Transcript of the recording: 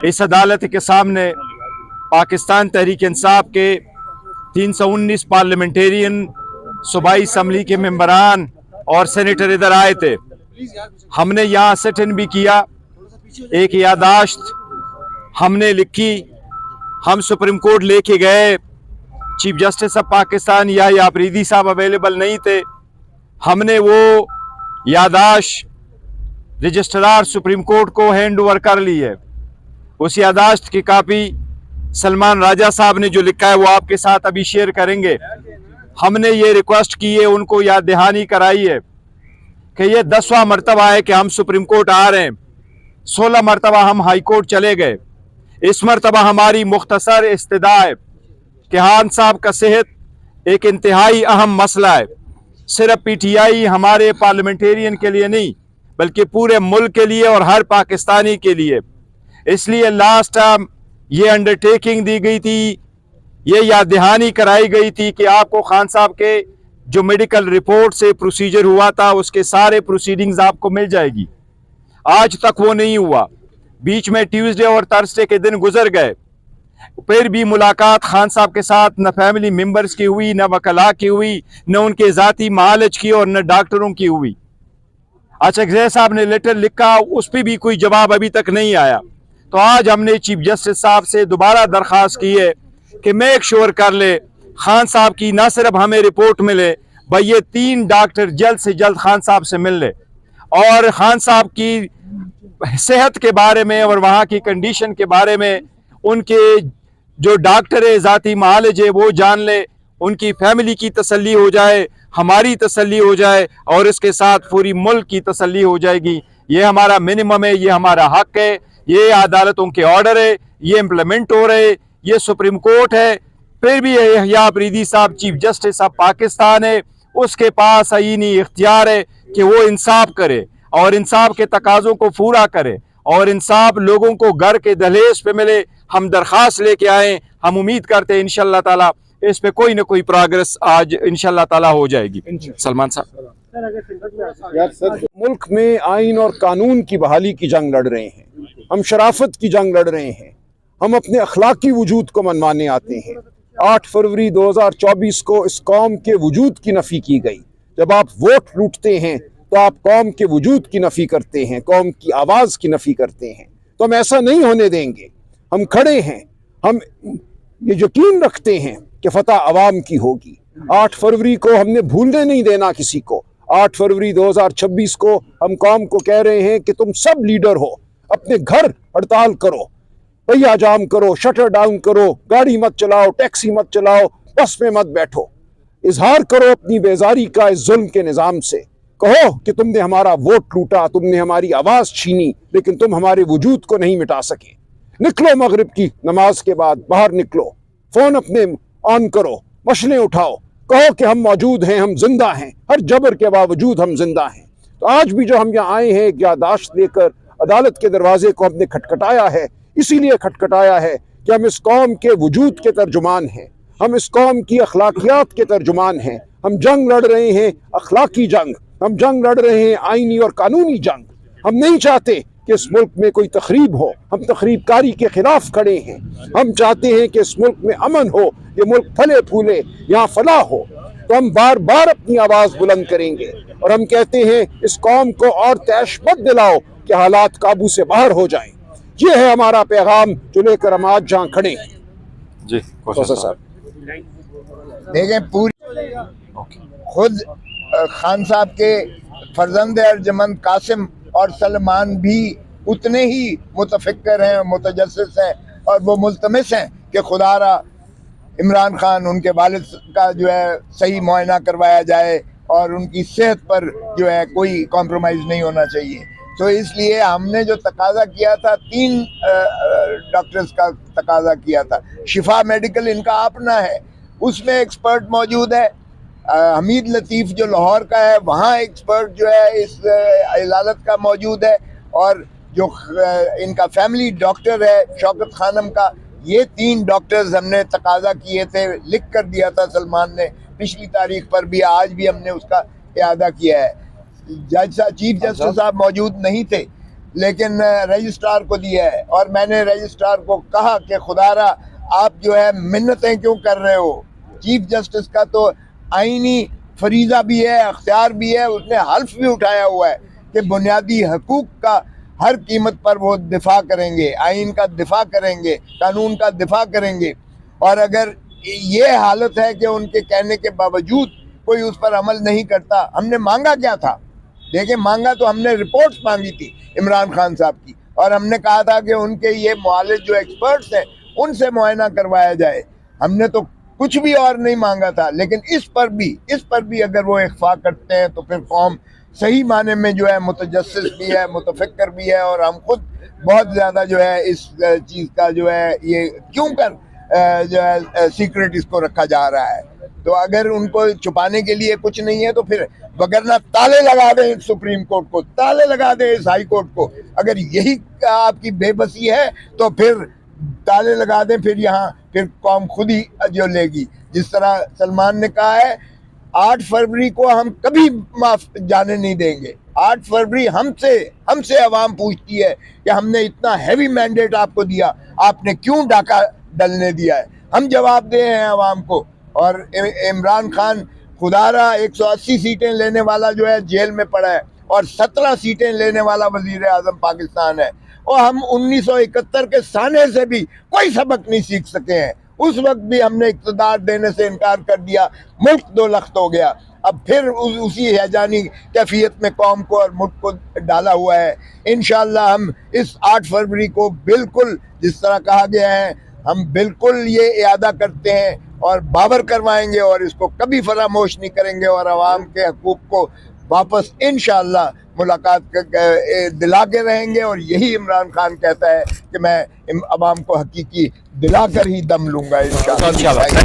इस अदालत के सामने पाकिस्तान तहरीक इंसाफ के 319 पार्लियामेंटेरियन, सूबाई असम्बली के मेंबरान और सेनेटर इधर आए थे। हमने यहाँ सिट इन भी किया, एक यादाश्त हमने लिखी, हम सुप्रीम कोर्ट लेके गए। चीफ जस्टिस ऑफ पाकिस्तान या अफरीदी साहब अवेलेबल नहीं थे। हमने वो यादाश्त रजिस्ट्रार सुप्रीम कोर्ट को हैंड ओवर कर ली है। उस यादाश्त की कापी सलमान राजा साहब ने जो लिखा है वो आपके साथ अभी शेयर करेंगे। हमने ये रिक्वेस्ट की है, उनको याद दहानी कराई है कि ये 10वां मरतबा है कि हम सुप्रीम कोर्ट आ रहे हैं। 16 मरतबा हम हाई कोर्ट चले गए। इस मरतबा हमारी मुख्तसर इस्तदा है कि खान साहब का सेहत एक इंतहाई अहम मसला है, सिर्फ PTI हमारे पार्लियामेंटेरियन के लिए नहीं बल्कि पूरे मुल्क के लिए और हर पाकिस्तानी के लिए। इसलिए लास्ट टाइम ये अंडरटेकिंग दी गई थी, ये याद दहानी कराई गई थी कि आपको खान साहब के जो मेडिकल रिपोर्ट से प्रोसीजर हुआ था उसके सारे प्रोसीडिंग्स आपको मिल जाएगी। आज तक वो नहीं हुआ। बीच में ट्यूसडे और थर्सडे के दिन गुजर गए, फिर भी मुलाकात खान साहब के साथ न फैमिली मेंबर्स की हुई, न वकला की हुई, न उनके ज़ाती मालज की और न डॉक्टरों की हुई। अच्छा, जय साहब ने लेटर लिखा, उस पर भी कोई जवाब अभी तक नहीं आया। तो आज हमने चीफ जस्टिस साहब से दोबारा दरख्वास्त की है कि मेक श्योर कर ले खान साहब की ना सिर्फ हमें रिपोर्ट मिले, भाई ये 3 डॉक्टर जल्द से जल्द खान साहब से मिल ले और खान साहब की सेहत के बारे में और वहाँ की कंडीशन के बारे में उनके जो डॉक्टर है, ज़ाती मालज है, वो जान ले, उनकी फैमिली की तसल्ली हो जाए, हमारी तसल्ली हो जाए और इसके साथ पूरी मुल्क की तसल्ली हो जाएगी। ये हमारा मिनिमम है, ये हमारा हक है, ये अदालतों के ऑर्डर है, ये इम्प्लीमेंट हो रहे, ये सुप्रीम कोर्ट है। फिर भी या अफरीदी साहब चीफ जस्टिस ऑफ पाकिस्तान है, उसके पास आईनी इख्तियार है कि वो इंसाफ करे और इंसाफ के तकाज़ों को पूरा करे और इंसाफ लोगों को घर के दहलीज पे मिले। हम दरख्वास्त लेके आए, हम उम्मीद करते हैं इंशाल्लाह ताला इस पे कोई ना कोई प्रोग्रेस आज इंशाल्लाह ताला हो जाएगी। सलमान साहब, मुल्क में आइन और कानून की बहाली की जंग लड़ रहे हैं, हम शराफत की जंग लड़ रहे हैं, हम अपने अखलाकी वजूद को मनवाने आते हैं। 8 फरवरी 2024 को इस कौम के वजूद की नफ़ी की गई। जब आप वोट लूटते हैं तो आप कौम के वजूद की नफ़ी करते हैं, कौम की आवाज़ की नफ़ी करते हैं। तो हम ऐसा नहीं होने देंगे। हम खड़े हैं, हम ये यकीन रखते हैं कि फतह अवाम की होगी। 8 फरवरी को हमने भूलने नहीं देना किसी को। 8 फरवरी 2026 को हम कौम को कह रहे हैं कि तुम सब लीडर हो, अपने घर हड़ताल करो, पहिया जाम करो, शटर डाउन करो, गाड़ी मत चलाओ, टैक्सी मत चलाओ, बस में मत बैठो। इजहार करो अपनी बेजारी का इस जुल्म के निज़ाम से। कहो कि तुमने हमारा वोट लूटा, तुमने हमारी आवाज़ छीनी, लेकिन तुम हमारे वजूद को नहीं मिटा सके। निकलो मगरिब की नमाज के बाद, बाहर निकलो, फ़ोन अपने ऑन करो, मशलें उठाओ, कहो कि हम मौजूद हैं, हम जिंदा हैं, हर जबर के बावजूद हम जिंदा हैं। तो आज भी जो हम यहाँ आए हैं एक यादाश्त लेकर, अदालत के दरवाजे को हमने खटखटाया है, इसीलिए खटखटाया है कि हम इस कौम के वजूद के तर्जुमान हैं, हम इस कौम की अखलाकियात के तर्जुमान हैं। हम जंग लड़ रहे हैं, अखलाकी जंग, हम जंग लड़ रहे हैं आइनी और कानूनी जंग। हम नहीं चाहते कि इस मुल्क में कोई तखरीब हो, हम तखरीब कारी के खिलाफ खड़े हैं। हम चाहते हैं कि इस मुल्क में अमन हो, ये मुल्क फले फूले, यहाँ फलाह हो। तो हम बार बार अपनी आवाज़ बुलंद करेंगे और हम कहते हैं इस कौम को और तैश मत दिलाओ कि हालात काबू से बाहर हो जाएं। ये है हमारा पैगाम जो लेकर हम आज जहाँ खड़े हैं। जी सर देखें, पूरी खुद खान साहब के फर्जंद अर्जमंद कासिम और सलमान भी उतने ही मुतफिक्र हैं, मुतजस्सिस हैं और वो मुल्तमिस हैं कि खुदारा इमरान खान, उनके वालिद का जो है सही मुआयना करवाया जाए और उनकी सेहत पर जो है कोई कॉम्प्रोमाइज़ नहीं होना चाहिए। तो इसलिए हमने जो तकाजा किया था, 3 डॉक्टर्स का तकाजा किया था। शिफा मेडिकल इनका अपना है, उसमें एक्सपर्ट मौजूद है। हमीद लतीफ़ जो लाहौर का है, वहाँ एक्सपर्ट जो है इस इलालत का मौजूद है। और जो इनका फैमिली डॉक्टर है शौकत खानम का, ये 3 डॉक्टर्स हमने तकाजा किए थे, लिख कर दिया था सलमान ने पिछली तारीख पर भी, आज भी हमने उसका इआदा किया है। जज साहब, चीफ जस्टिस साहब मौजूद नहीं थे, लेकिन रजिस्ट्रार को दिया है। और मैंने रजिस्ट्रार को कहा कि खुदारा आप जो है मिन्नतें क्यों कर रहे हो, चीफ जस्टिस का तो आईनी फरीजा भी है, अख्तियार भी है, उसने हल्फ भी उठाया हुआ है कि बुनियादी हकूक का हर कीमत पर वो दिफा करेंगे, आइन का दिफा करेंगे, कानून का दिफा करेंगे। और अगर ये हालत है कि उनके कहने के बावजूद कोई उस पर अमल नहीं करता, हमने मांगा क्या था? देखिए, मांगा तो हमने रिपोर्ट्स मांगी थी इमरान खान साहब की, और हमने कहा था कि उनके ये मुआलिज जो एक्सपर्ट्स हैं उनसे मुआयना करवाया जाए। हमने तो कुछ भी और नहीं मांगा था। लेकिन इस पर भी अगर वो इख्फा करते हैं तो फिर कौम सही माने में जो है मुतजस्सिस भी है, मुतफक्कर भी है। और हम खुद बहुत ज़्यादा जो है इस चीज़ का जो है ये क्यों कर जो है सीक्रेट इसको रखा जा रहा है। तो अगर उनको छुपाने के लिए कुछ नहीं है तो फिर वगरना ताले लगा दें सुप्रीम कोर्ट को, ताले लगा दें इस हाई कोर्ट को। अगर यही आपकी बेबसी है तो फिर ताले लगा दें, फिर कौम खुद ही जो लेगी। जिस तरह सलमान ने कहा है 8 फरवरी को हम कभी माफ जाने नहीं देंगे। 8 फरवरी हमसे अवाम पूछती है कि हमने इतना हैवी मैंडेट आपको दिया, आपने क्यों डाका डलने दिया है। हम जवाब दे हैं अवाम को। और इमरान खान खुदारा 180 सीटें लेने वाला जो है जेल में पड़ा है और 17 सीटें लेने वाला वजीर आजम पाकिस्तान है। और हम 1971 के साने से भी कोई सबक नहीं सीख सके हैं। उस वक्त भी हमने इक़्तिदार देने से इनकार कर दिया, मुल्क दो लख्त हो गया। अब फिर उसी हैजानी कैफियत में कौम को और मुल्क को डाला हुआ है। इंशाअल्लाह हम इस 8 फरवरी को बिल्कुल जिस तरह कहा गया है, हम बिल्कुल ये इयादा करते हैं और बावर करवाएंगे और इसको कभी फरामोश नहीं करेंगे। और आवाम के हकूक़ को वापस इंशाअल्लाह मुलाकात दिला के रहेंगे। और यही इमरान खान कहता है कि मैं आवाम को हकीकी दिला कर ही दम लूँगा इंशाअल्लाह।